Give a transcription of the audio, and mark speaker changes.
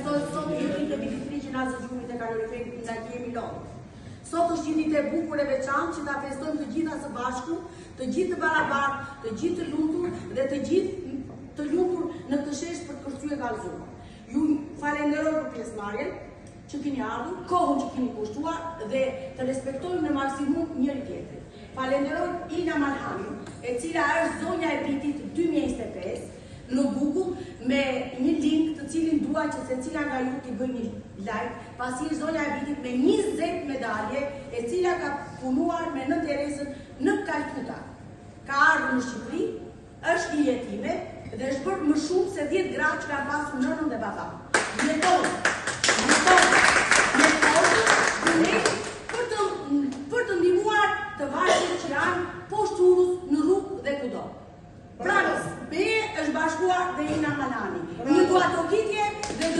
Speaker 1: besoj sot një ditë e Bibitri që na zgjumit e kaloriferit nga jemi lodhë. Sot është një ditë e bukur e veçantë që ta festojmë të gjitha së bashku, të gjithë të barabartë, të gjithë të lumtur dhe të gjithë të lumtur në këtë shesh për të kërcyer kallëzuar. Ju falenderoj për pjesëmarrjen që keni ardhur, kohën që keni kushtuar dhe të respektojmë në maksimum njëri tjetrin. Falenderoj Ina Malhamin, e cila është zonja e vitit 2025 në Google me një link të cilin dua që secila nga ju t'i bëj një like, pasi është zonja e vitit me 20 medalje, e cila ka punuar me Nën Teresën në Kalkuta. Ka ardhur në Shqipëri, është një jetime dhe është bërë më shumë se 10 gra që kanë pasur nënën dhe babam. Jeton për të ndihmuar të vajzat që janë poshtë urës në rrugë dhe kudo. Bravos! Be është bashkuar dhe Ina Malhami. Një duatokitje dhe